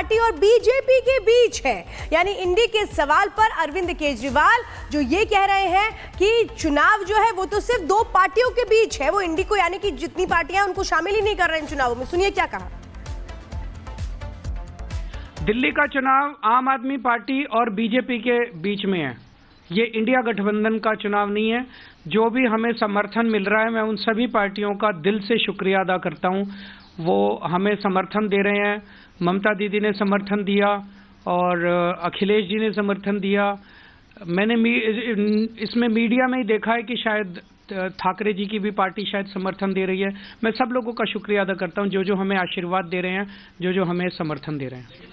Party और BJP के बीच है। यानी इंडी के सवाल पर अरविंद केजरीवाल जो ये कह रहे हैं कि चुनाव जो है वो तो सिर्फ दो पार्टियों के बीच है, वो इंडी को यानी कि जितनी पार्टियां उनको शामिल ही नहीं कर रहे हैं चुनावों में। सुनिए क्या कहा। दिल्ली का चुनाव आम आदमी पार्टी और बीजेपी के बीच में है। ये इंडिया गठबंधन का चुनाव नहीं है। जो भी हमें समर्थन मिल रहा है, मैं उन सभी पार्टियों का दिल से शुक्रिया अदा करता हूं। वो हमें समर्थन दे रहे हैं। ममता दीदी ने समर्थन दिया और अखिलेश जी ने समर्थन दिया। मैंने इसमें मीडिया में ही देखा है कि शायद ठाकरे जी की भी पार्टी शायद समर्थन दे रही है। मैं सब लोगों का शुक्रिया अदा करता हूं जो हमें आशीर्वाद दे रहे हैं, जो हमें समर्थन दे रहे हैं।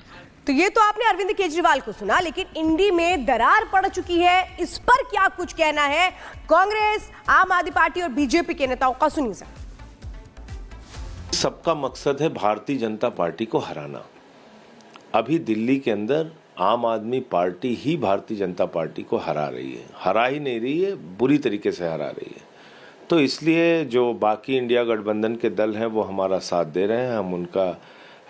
तो ये तो आपने अरविंद केजरीवाल को सुना, लेकिन इंडी में दरार पड़ चुकी है। इस पर क्या कुछ कहना है कांग्रेस, आम आदमी पार्टी और बीजेपी के नेताओं का, सुनिए सर। सबका मकसद है भारतीय जनता पार्टी को हराना। अभी दिल्ली के अंदर आम आदमी पार्टी ही भारतीय जनता पार्टी को हरा रही है। हरा ही नहीं रही है, बुरी तरीके से हरा रही है। तो इसलिए जो बाकी इंडिया गठबंधन के दल हैं वो हमारा साथ दे रहे हैं। हम उनका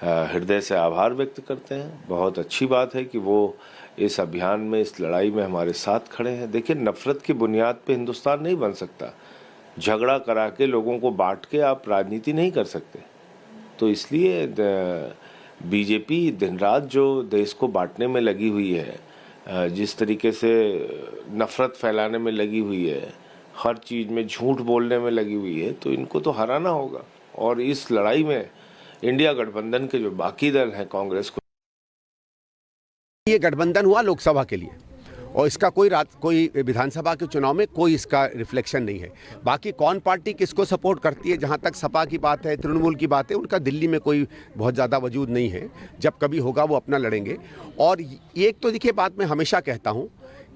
हृदय से आभार व्यक्त करते हैं। बहुत अच्छी बात है कि वो इस अभियान में, इस लड़ाई में हमारे साथ खड़े हैं। देखिए, नफरत की बुनियाद पे हिंदुस्तान नहीं बन सकता। झगड़ा करा के, लोगों को बांट के आप राजनीति नहीं कर सकते। तो इसलिए बीजेपी दिन रात जो देश को बांटने में लगी हुई है, जिस तरीके से नफरत फैलाने में लगी हुई है, हर चीज़ में झूठ बोलने में लगी हुई है, तो इनको तो हराना होगा। और इस लड़ाई में इंडिया गठबंधन के जो बाकी दल हैं, कांग्रेस को, ये गठबंधन हुआ लोकसभा के लिए और इसका कोई विधानसभा के चुनाव में कोई इसका रिफ्लेक्शन नहीं है। बाकी कौन पार्टी किसको सपोर्ट करती है, जहां तक सपा की बात है, तृणमूल की बात है, उनका दिल्ली में कोई बहुत ज़्यादा वजूद नहीं है। जब कभी होगा वो अपना लड़ेंगे। और एक तो देखिए, बात मैं हमेशा कहता हूँ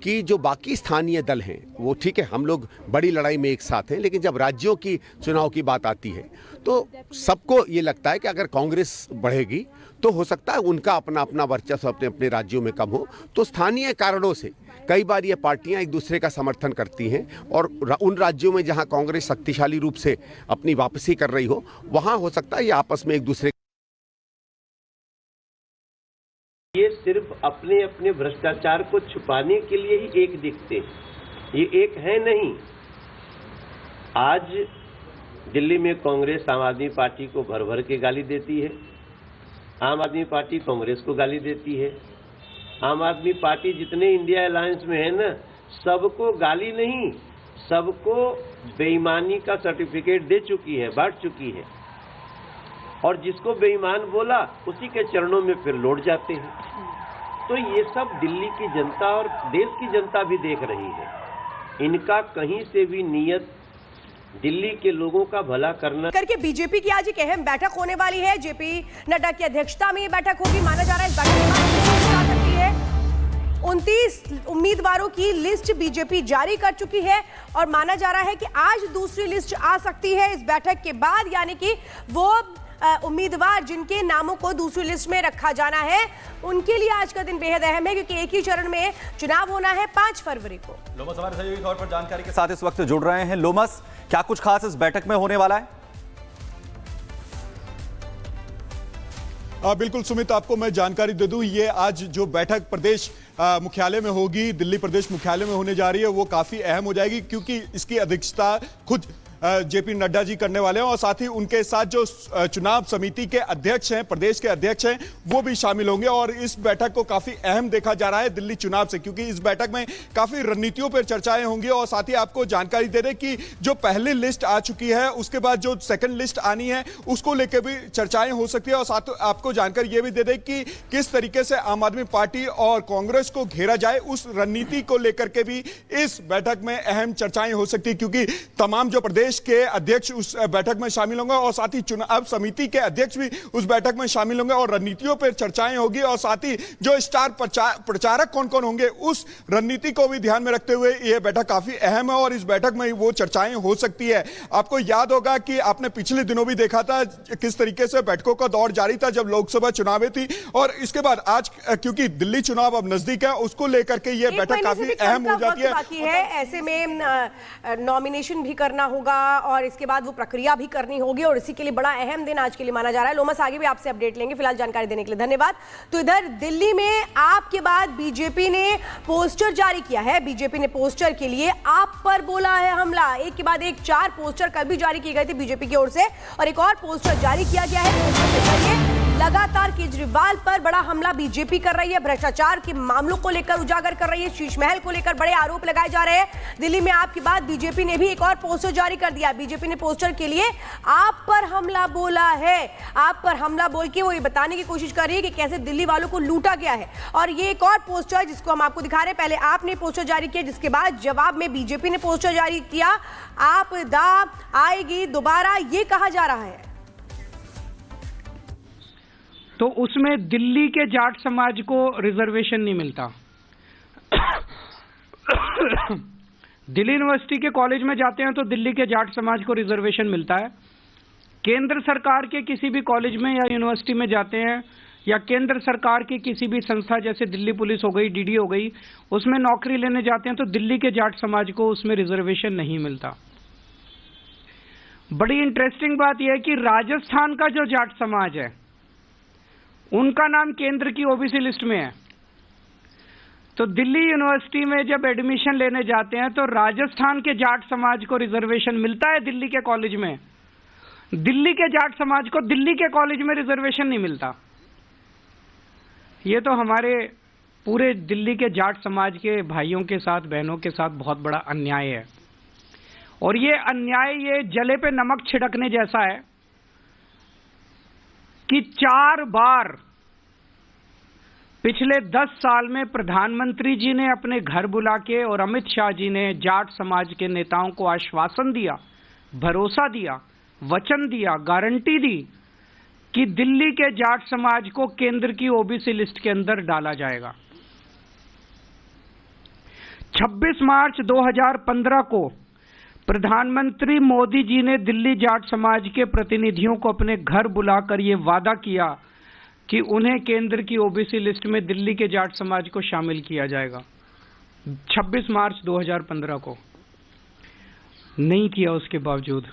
कि जो बाकी स्थानीय दल हैं वो ठीक है, हम लोग बड़ी लड़ाई में एक साथ हैं, लेकिन जब राज्यों की चुनाव की बात आती है तो सबको ये लगता है कि अगर कांग्रेस बढ़ेगी तो हो सकता है उनका अपना अपना वर्चस्व अपने अपने राज्यों में कम हो। तो स्थानीय कारणों से कई बार ये पार्टियां एक दूसरे का समर्थन करती हैं और उन राज्यों में जहां कांग्रेस शक्तिशाली रूप से अपनी वापसी कर रही हो, वहां हो सकता है ये आपस में एक दूसरे, ये सिर्फ अपने अपने भ्रष्टाचार को छुपाने के लिए ही एक दिखते हैं। ये एक है नहीं। आज दिल्ली में कांग्रेस आम आदमी पार्टी को भर भर के गाली देती है। आम आदमी पार्टी कांग्रेस को गाली देती है। आम आदमी पार्टी जितने इंडिया अलायंस में है ना, सबको गाली नहीं, सबको बेईमानी का सर्टिफिकेट दे चुकी है, बांट चुकी है। और जिसको बेईमान बोला उसी के चरणों में फिर लौट जाते हैं। तो ये सब दिल्ली की जनता और देश की जनता भी देख रही है। इनका कहीं से भी नियत दिल्ली के लोगों का भला करना करके बीजेपी की आज एक अहम बैठक होने वाली है। जेपी नड्डा की अध्यक्षता में ये बैठक होगी। माना जा रहा है इस बैठक में 29 उम्मीदवारों की लिस्ट बीजेपी जारी कर चुकी है और माना जा रहा है कि आज दूसरी लिस्ट आ सकती है इस बैठक के बाद। यानी कि वो उम्मीदवार जिनके नामों को दूसरी लिस्ट में रखा जाना है, उनके लिए आज का दिन बेहद अहम है, क्योंकि एक ही चरण में चुनाव होना है 5 फरवरी को। लोमस हमारे सहयोगी तौर पर जानकारी के साथ इस वक्त जुड़ रहे हैं। लोमस, क्या कुछ खास इस बैठक में होने वाला है? बिल्कुल सुमित, आपको मैं जानकारी दे दूं, ये आज जो बैठक प्रदेश मुख्यालय में होगी, दिल्ली प्रदेश मुख्यालय में होने जा रही है, वो काफी अहम हो जाएगी, क्योंकि इसकी अध्यक्षता खुद जेपी नड्डा जी करने वाले हैं और साथ ही उनके साथ जो चुनाव समिति के अध्यक्ष हैं, प्रदेश के अध्यक्ष हैं, वो भी शामिल होंगे। और इस बैठक को काफी अहम देखा जा रहा है दिल्ली चुनाव से, क्योंकि इस बैठक में काफी रणनीतियों पर चर्चाएं होंगी। और साथ ही आपको जानकारी दे रहे कि जो पहली लिस्ट आ चुकी है, उसके बाद जो सेकंड लिस्ट आनी है उसको लेकर भी चर्चाएं हो सकती है। और साथ आपको जानकारी ये भी दे रहे कि किस तरीके से आम आदमी पार्टी और कांग्रेस को घेरा जाए, उस रणनीति को लेकर के भी इस बैठक में अहम चर्चाएं हो सकती है, क्योंकि तमाम जो प्रदेश के अध्यक्ष उस बैठक में शामिल होंगे और साथ ही चुनाव समिति के अध्यक्ष भी उस बैठक में शामिल होंगे और रणनीतियों पर चर्चाएं होगी। और साथ ही जो स्टार प्रचारक कौन कौन होंगे, उस रणनीति को भी ध्यान में रखते हुए यह बैठक काफी अहम है और इस बैठक में वो चर्चाएं हो सकती है। आपको याद होगा कि आपने पिछले दिनों भी देखा था किस तरीके से बैठकों का दौर जारी था जब लोकसभा चुनाव थी, और इसके बाद आज क्योंकि दिल्ली चुनाव अब नजदीक है, उसको लेकर के यह बैठक काफी अहम हो जाती है। ऐसे में नॉमिनेशन भी करना होगा, और इसके बाद वो प्रक्रिया भी करनी होगी और इसी के लिए बड़ा अहम दिन आज के लिए माना जा रहा है। लोमस, आगे भी आपसे अपडेट लेंगे, फिलहाल जानकारी देने के लिए धन्यवाद। तो इधर दिल्ली में आप के बाद बीजेपी ने पोस्टर जारी किया है। बीजेपी ने पोस्टर के लिए आप पर बोला है हमला। एक के बाद एक 4 पोस्टर कल भी जारी किए गए थे बीजेपी की ओर से और एक और पोस्टर जारी किया गया है। पोस्टर के जरिए लगातार केजरीवाल पर बड़ा हमला बीजेपी कर रही है, भ्रष्टाचार के मामलों को लेकर उजागर कर रही है, शीश महल को लेकर बड़े आरोप लगाए जा रहे हैं। दिल्ली में आपके बाद बीजेपी ने भी एक और पोस्टर जारी कर दिया। बीजेपी ने पोस्टर के लिए आप पर हमला बोला है। आप पर हमला बोल के वो ये बताने की कोशिश कर रही है कि कैसे दिल्ली वालों को लूटा गया है। और ये एक और पोस्टर जिसको हम आपको दिखा रहे हैं, पहले आपने पोस्टर जारी किया, जिसके बाद जवाब में बीजेपी ने पोस्टर जारी किया। आपदा आएगी दोबारा, ये कहा जा रहा है। तो उसमें दिल्ली के जाट समाज को रिजर्वेशन नहीं मिलता। दिल्ली यूनिवर्सिटी के कॉलेज में जाते हैं तो दिल्ली के जाट समाज को रिजर्वेशन मिलता है। केंद्र सरकार के किसी भी कॉलेज में या यूनिवर्सिटी में जाते हैं या केंद्र सरकार की किसी भी संस्था जैसे दिल्ली पुलिस हो गई, डीडी हो गई, उसमें नौकरी लेने जाते हैं तो दिल्ली के जाट समाज को उसमें रिजर्वेशन नहीं मिलता। बड़ी इंटरेस्टिंग बात यह है कि राजस्थान का जो जाट समाज है उनका नाम केंद्र की ओबीसी लिस्ट में है। तो दिल्ली यूनिवर्सिटी में जब एडमिशन लेने जाते हैं तो राजस्थान के जाट समाज को रिजर्वेशन मिलता है दिल्ली के कॉलेज में। दिल्ली के जाट समाज को दिल्ली के कॉलेज में रिजर्वेशन नहीं मिलता। ये तो हमारे पूरे दिल्ली के जाट समाज के भाइयों के साथ, बहनों के साथ बहुत बड़ा अन्याय है। और ये अन्याय ये जले पे नमक छिड़कने जैसा है कि 4 बार पिछले 10 साल में प्रधानमंत्री जी ने अपने घर बुला के और अमित शाह जी ने जाट समाज के नेताओं को आश्वासन दिया, भरोसा दिया, वचन दिया, गारंटी दी कि दिल्ली के जाट समाज को केंद्र की ओबीसी लिस्ट के अंदर डाला जाएगा। 26 मार्च 2015 को प्रधानमंत्री मोदी जी ने दिल्ली जाट समाज के प्रतिनिधियों को अपने घर बुलाकर यह वादा किया कि उन्हें केंद्र की ओबीसी लिस्ट में दिल्ली के जाट समाज को शामिल किया जाएगा। 26 मार्च 2015 को नहीं किया। उसके बावजूद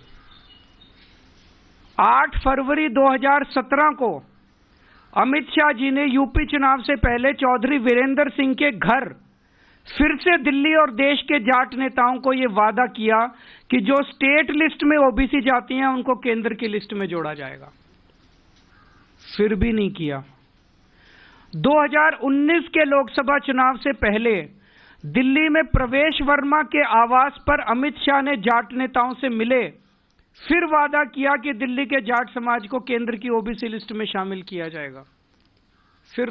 8 फरवरी 2017 को अमित शाह जी ने यूपी चुनाव से पहले चौधरी वीरेंद्र सिंह के घर फिर से दिल्ली और देश के जाट नेताओं को यह वादा किया कि जो स्टेट लिस्ट में ओबीसी जाती हैं उनको केंद्र की लिस्ट में जोड़ा जाएगा। फिर भी नहीं किया। 2019 के लोकसभा चुनाव से पहले दिल्ली में प्रवेश वर्मा के आवास पर अमित शाह ने जाट नेताओं से मिले, फिर वादा किया कि दिल्ली के जाट समाज को केंद्र की ओबीसी लिस्ट में शामिल किया जाएगा।